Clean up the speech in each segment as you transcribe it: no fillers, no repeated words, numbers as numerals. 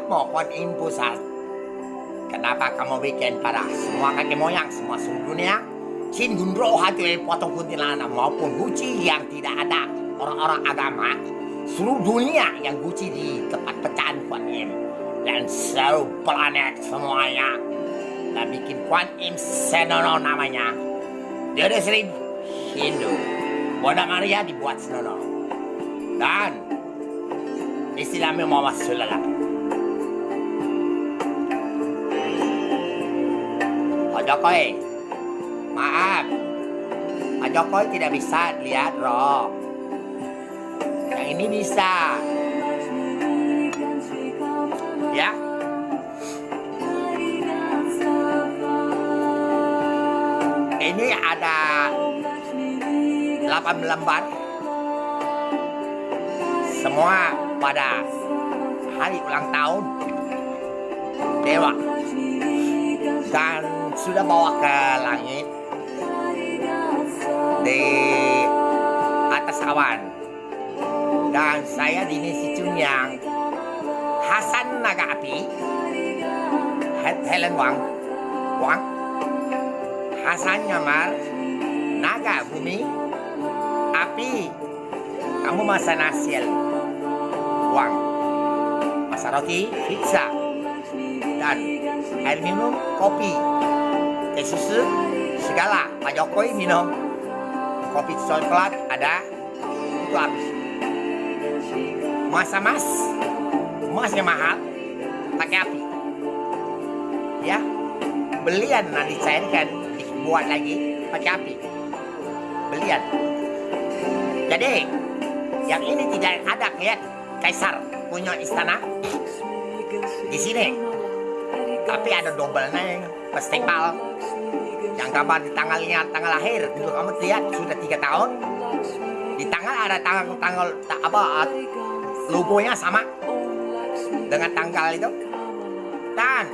Namo Kuan Im Pusat. Kenapa kamu bikin pada semua kakek moyang, semua seluruh dunia, Chin Gundro Hatue potong kuntilanak maupun Gucci yang tidak ada orang-orang agama, seluruh dunia yang Gucci di tempat pecahan Kuan Im dan seluruh planet semuanya, dan bikin Kuan Im Senono namanya. Dia ada 1000 Hindu, Bunda Maria dibuat Senono, dan istilahnya Muhammad Sallallahu. Pak Jokowi, maaf, Pak Jokowi tidak bisa lihat roh. Yang ini bisa, ya. Ini ada 8 lembar, semua pada hari ulang tahun Dewa, dan sudah bawa ke langit di atas awan. Dan saya di Nisi Chunyang, Hasan Naga Api, Helen Wang, Hasan Nyamar, Naga Bumi, Api, kamu masa nasil, Wang, masa roti, pizza, dan air minum, kopi, teh susu, segala. Pak Jokowi minum kopi coklat ada, itu Api. Masa emasnya mahal, pakai Api, ya. Belian nanti dicairkan, dibuat lagi pakai Api, belian. Jadi yang ini tidak ada kayak kaisar punya istana di sini, tapi ada dobelnya yang festival yang gambar di tanggal lahir. Dulu kamu lihat sudah 3 tahun, di tanggal ada tanggal apa, logonya sama dengan tanggal itu. Dan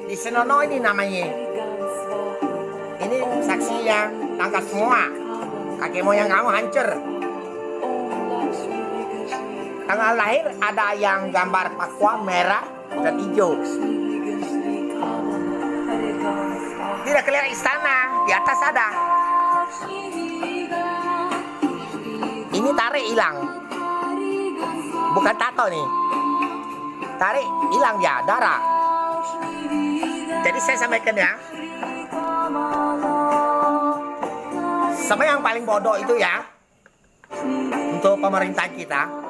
di Senono ini namanya, ini saksi yang tanggal semua kakek moyang kamu hancur. Tanggal lahir ada yang gambar pakwa merah dan hijau. Tidak kelihatan istana, di atas ada. Ini tarik hilang, bukan tato nih. Tarik hilang ya, darah. Jadi saya sampaikan ya, sama yang paling bodoh itu ya, untuk pemerintah kita.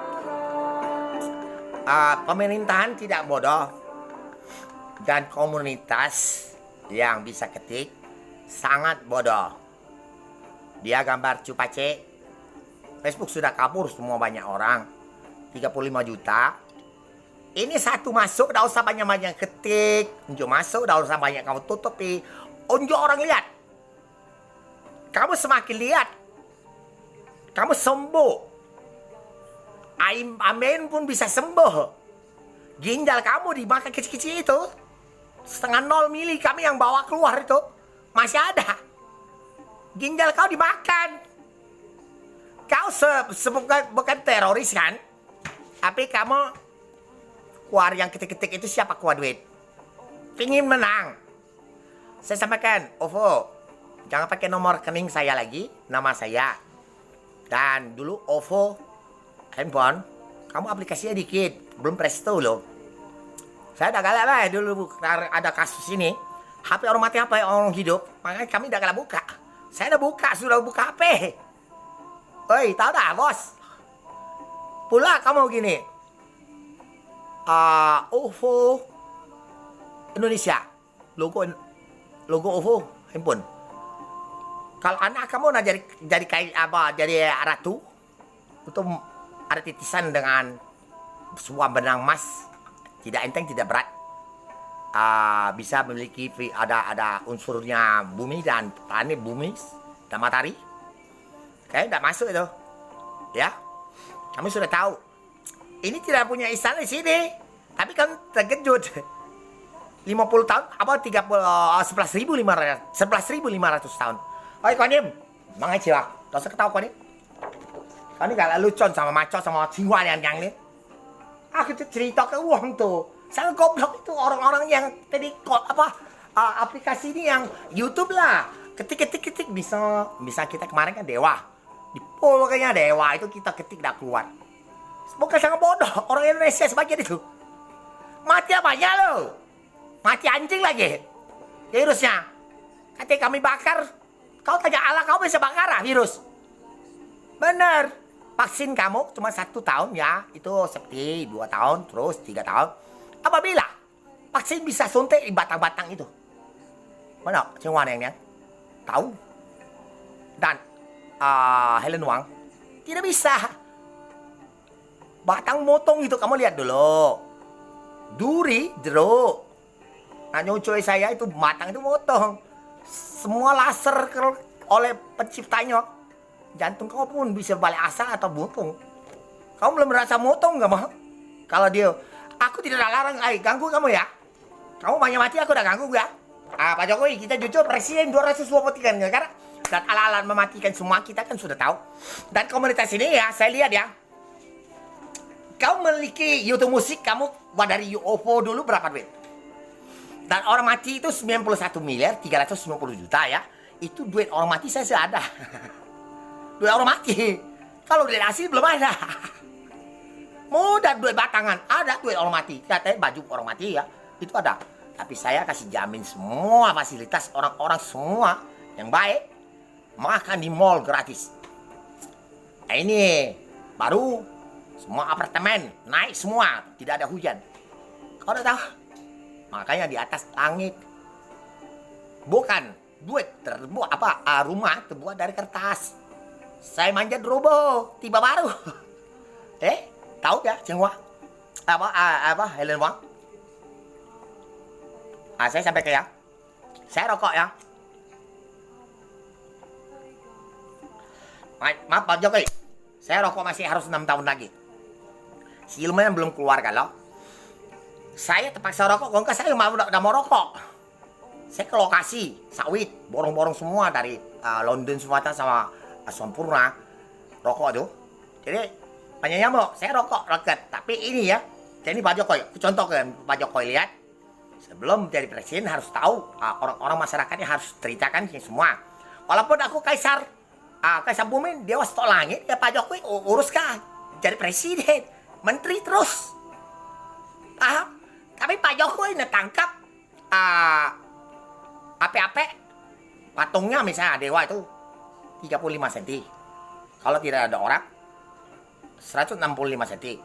Pemerintahan tidak bodoh, dan komunitas yang bisa ketik sangat bodoh. Dia gambar cupace, Facebook sudah kabur semua, banyak orang, 35 juta. Ini satu masuk, tidak usah banyak-banyak ketik. Unjuk masuk, tidak usah banyak kamu tutupi. Unjuk orang lihat. Kamu semakin lihat, kamu sembuh. Amin pun bisa sembuh. Ginjal kamu dimakan kecil-kecil itu, 0,5 mili kami yang bawa keluar itu, masih ada. Ginjal kau dimakan. Kau bukan teroris kan? Tapi kamu keluar yang ketik-ketik itu siapa keluar duit? Pingin menang. Saya sampaikan, OVO, jangan pakai nomor rekening saya lagi, nama saya. Dan dulu OVO handphone, kamu aplikasinya dikit, belum presto loh. Saya udah galak lah dulu ada kasus ini. HP orang mati, HP orang hidup, makanya kami udah galak buka. Saya udah buka, sudah buka HP. Oi, tahu dah bos. Pula kamu gini, OVO Indonesia, logo OVO handphone. Kalau anak kamu nak jadi kayak apa, jadi ratu, itu ada titisan dengan sebuah benang emas, tidak enteng, tidak berat, bisa memiliki ada unsurnya bumi dan planet bumi dan matahari. Kayaknya tidak masuk itu, ya. Kami sudah tahu. Ini tidak punya istana di sini, tapi kan terkejut. 50 tahun, apa 11.500 tahun. Oi Kuan Im, mangai ciwak, tak usah ketawa Kuan Im. Kau ini gak lucon sama maco sama cingguan yang ini. Aku tuh cerita ke uang tuh. Sangat goblok itu orang-orang yang tadi aplikasi ini yang YouTube lah. Ketik bisa kita kemarin kan Dewa. Di poll kayaknya Dewa itu kita ketik dah keluar. Bukan sangat bodoh orang Indonesia sebagian itu. Mati apanya lo? Mati anjing lagi. Virusnya. Katanya kami bakar. Kau tanya Allah kau bisa bakar virus? Bener. Vaksin kamu cuma 1 tahun ya. Itu seperti 2 tahun terus 3 tahun. Apabila vaksin bisa suntik di batang-batang itu. Mana? Cuma yang tahu. Dan Helen Wang tidak bisa. Batang motong itu kamu lihat dulu. Duri jeruk. Nah nyucuy saya itu batang itu motong. Semua laser oleh penciptanya. Jantung kau pun bisa balik asa atau motong. Kamu belum merasa motong nggak mah? Kalau dia, aku tidak larang, ganggu kamu ya. Kamu banyak mati aku udah ganggu ya. Pak Jokowi kita jujur presiden 223 negara dan ala-ala mematikan semua kita kan sudah tahu. Dan komunitas ini ya saya lihat ya. Kau memiliki YouTube musik kamu dari UFO dulu berapa duit? Dan orang mati itu 91 miliar 390 juta ya. Itu duit orang mati saya sudah ada. Duit orang mati. Kalau duit asli belum ada. Mudah duit batangan. Ada duit orang mati. Katanya baju orang mati ya. Itu ada. Tapi saya kasih jamin semua fasilitas orang-orang semua yang baik. Makan di mall gratis. Nah ini baru semua apartemen naik semua. Tidak ada hujan. Kau udah tahu? Makanya di atas langit. Bukan duit terbuat rumah terbuat dari kertas. Saya manjat robo tiba baru. Tahu ya semua? Helen Wang? Saya sampai ke ya. Saya rokok ya. Maaf Pak Jokowi. Saya rokok masih harus 6 tahun lagi. Si ilmunya belum keluar kalau. Saya terpaksa rokok, kalau enggak saya udah mau rokok. Saya ke lokasi, sawit, borong-borong semua dari London Selatan sama Sampurna. Rokok tuh. Jadi, banyak nyamuk, saya rokok raket. Tapi ini ya, jadi Pak Jokowi, aku contohkan Pak Jokowi lihat. Sebelum jadi presiden harus tahu, orang-orang masyarakatnya harus ceritakan semua. Walaupun aku kaisar bumi, dewa setok langit, ya Pak Jokowi uruskan. Jadi presiden, menteri terus. Paham? Tapi Pak Jokowi tangkap ape-ape patungnya misalnya dewa itu 35 cm. Kalau tidak ada orang 165 cm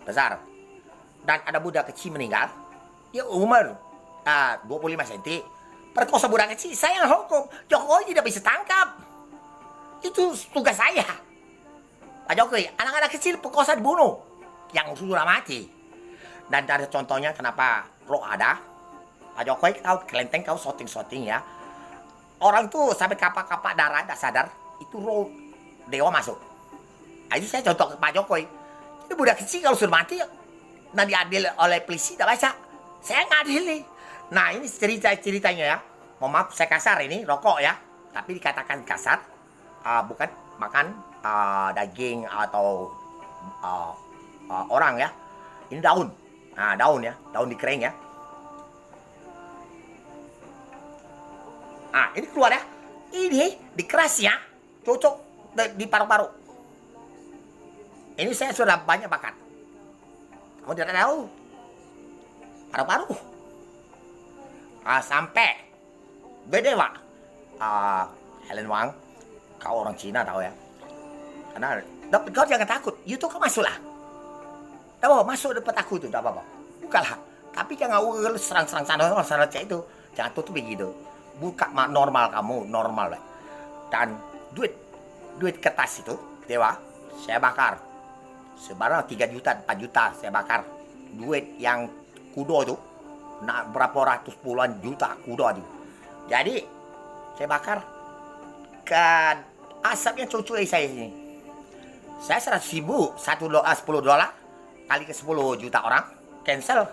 besar. Dan ada budak kecil meninggal, dia umur 25 cm. Perkosa budak kecil, saya yang hukum. Jokowi tidak bisa tangkap. Itu tugas saya. Pak Jokowi, anak-anak kecil perkosa dibunuh yang sudah mati. Dan ada contohnya kenapa roh ada. Pak Jokowi tahu kelenteng kau shooting ya. Orang tuh sampai kapak-kapak darah tidak sadar itu roh dewa masuk. Nah, itu saya contoh ke Pak Jokowi. Ini budak kecil kalau sudah mati nah diadil oleh polisi tidak baca. Saya ngadili. Nah ini ceritanya ya. Mohon maaf saya kasar ini rokok ya. Tapi dikatakan kasar bukan makan daging atau orang ya. Ini daun. Nah, daun ya, daun dikering ya. Ini keluar ya. Ini dikeras ya, cocok di paru-paru. Ini saya sudah banyak bakat. Kamu tidak tahu? Paru-paru. Sampai beda Pak. Helen Wang, kau orang Cina tahu ya. Karena kau jangan takut, YouTube kau masuk lah. Tidak apa-apa, masuk depan aku tuh, tidak apa-apa. Bukalah. Tapi jangan serang-serang sana itu. Jangan tutup begitu. Buka normal kamu, normal. Dan duit kertas itu, dewa, saya bakar. Sebarang 3 juta, 4 juta saya bakar. Duit yang kudo itu, berapa ratus puluhan juta kudo itu. Jadi, saya bakar. Ke asapnya cucu saya sini. Saya 100.000, $10 kali ke 10 juta orang, cancel.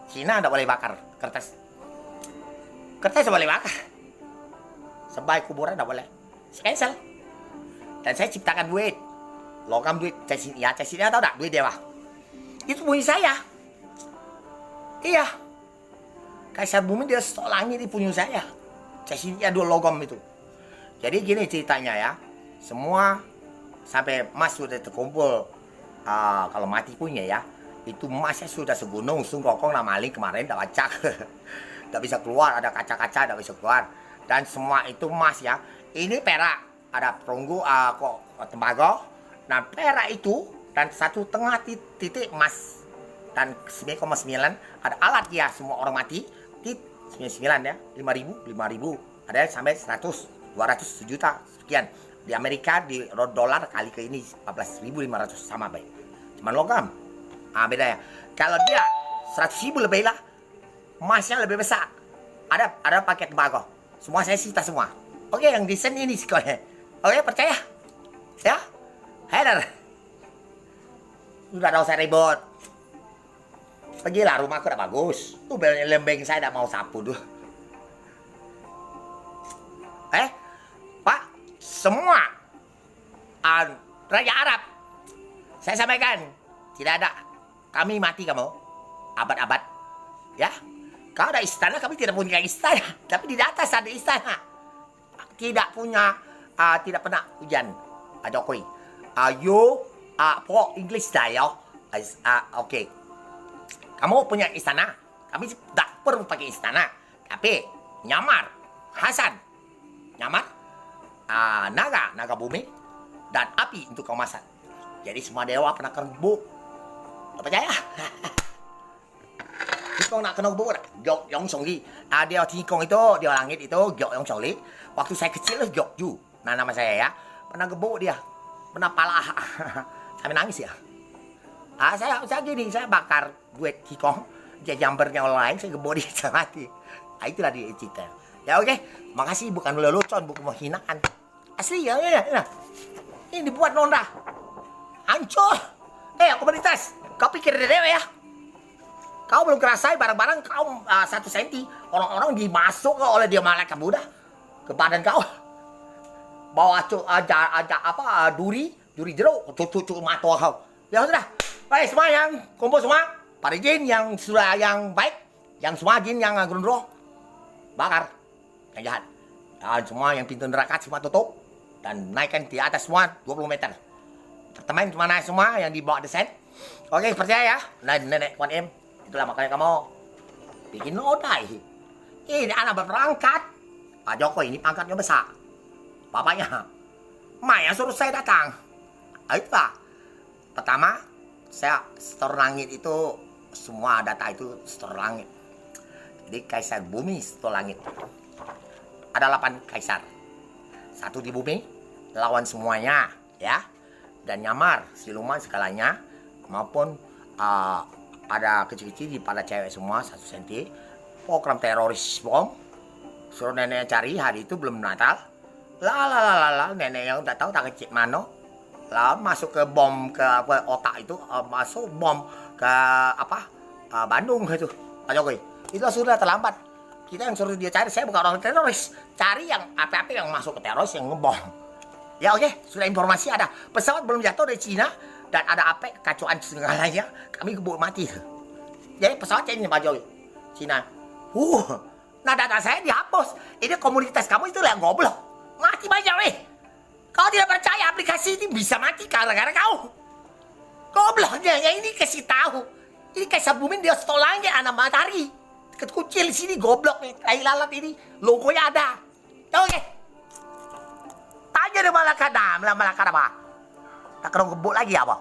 Cina tidak boleh bakar kertas. Kertas boleh bakar. Sebaik kuburan tidak boleh. Cancel. Dan saya ciptakan duit. Logam duit. Cina tahu tak? Duit dewa. Itu punya saya. Iya. Kaisar Bumi dia stok langit itu punya saya. Cesinya 2 logam itu. Jadi gini ceritanya ya. Semua sampai emas sudah terkumpul. Kalau mati punya ya. Itu emasnya sudah segunung. Sungkokong nah maling kemarin tak acak. Tak bisa keluar. Ada kaca-kaca tak bisa keluar. Dan semua itu emas ya. Ini perak. Ada perunggu tembaga. Dan perak itu. Dan 1,5 titik emas. Dan 9,9 ada alat ya. Semua orang mati. 99 ya. 5.000. Ada sampai 100. 200 sejuta. Sekian. Di Amerika di dolar kali ke ini 14.500 sama baik. Cuman logam. Beda ya. Kalau dia 100.000 lebih lah. Emasnya lebih besar. Ada paket tembaga. Semua saya sita semua. Oke, yang desain ini sekolahnya. Oke, percaya? Ya? Header. Sudah tahu saya ribut. Pergilah, rumahku udah bagus. Tuh lembeng saya udah mau sapu tuh. Pak, semua Raja Arab, saya sampaikan, tidak ada. Kami mati kamu, abad-abad. Ya, kalau ada istana, kami tidak punya istana. Tapi di atas ada istana. Tidak punya, tidak pernah hujan. Jokowi. For English style. Oke. Kamu punya istana. Kami tidak perlu pakai istana. Tapi nyamar. Hasan. Nyamar. Naga bumi. Dan api untuk kau masak. Jadi semua dewa pernah kena gebuk. Tak percaya? Tikong nak kena gebuk. Gyok Yong Song Li. Dia tikong itu, dia langit itu. Gyok Yong Song Li. Waktu saya kecil, Gyok Ju. Nah, nama saya ya. Pernah gebuk dia. Pernah pala. Sampai nangis ya. Saya gini, saya bakar duit tikong. Dia jambernya orang lain, saya gebuk dia sampai mati. Itulah dia cerita. Ya oke. Makasih, bukan lelucon, bukan menghinaan. Asli ya. Ini dibuat nonda. Hancur. Komunitas. Kau pikir dewe ya? Kau belum kerasai barang-barang kau 1 senti. Orang-orang dimasuk oleh dia malaikat Buddha ke badan kau. Bawa duri jeruk, cucuk mata kau. Ya sudah. Baik semua yang kumpul semua. Para jin yang sudah yang baik, yang semua jin yang gerundro bakar yang jahat. Dan semua yang pintu neraka semua tutup dan naikkan di atas semua 20 meter. Teman cuma naik semua yang dibawa desain. Oke, percaya ya. Nenek Kuan Im. Itulah makanya kamu bikin nodai. Ini anak berperangkat. Pak Jokowi ini pangkatnya besar. Bapaknya Maya suruh saya datang. Itulah. Pertama, saya store langit itu semua data itu store langit. Jadi kaisar bumi store langit. Ada 8 kaisar. 1 di bumi lawan semuanya, ya. Dan nyamar siluman segalanya maupun ada kecil-kecil pada cewek semua 1 senti. Program teroris bom. Suruh nenek cari hari itu belum Natal. Nenek yang tak tahu tak kecil mana. Masuk ke bom ke otak itu, masuk bom ke Bandung itu. Pak Jokowi. Itu sudah terlambat. Kita yang suruh dia cari, saya bukan orang teroris. Cari yang apa-apa yang masuk ke teroris yang ngebom. Ya oke, sudah informasi ada. Pesawat belum jatuh dari Cina dan ada apa kacauan segalanya. Kami gebuk mati. Jadi pesawat ini Pak Jokowi. Cina. Nah data saya dihapus. Ini komunitas kamu itu yang goblok. Mati banyak weh. Kau tidak percaya aplikasi ini bisa mati gara-gara kau. Gobloknya yang ini kasih tahu. Ini kaisar bumi dia stolangnya anak matahari. Kecil sini goblok nih. Tai lalat ini logonya ada. Oke. Tanya deh Malakada apa? Tak kena gebuk lagi apa?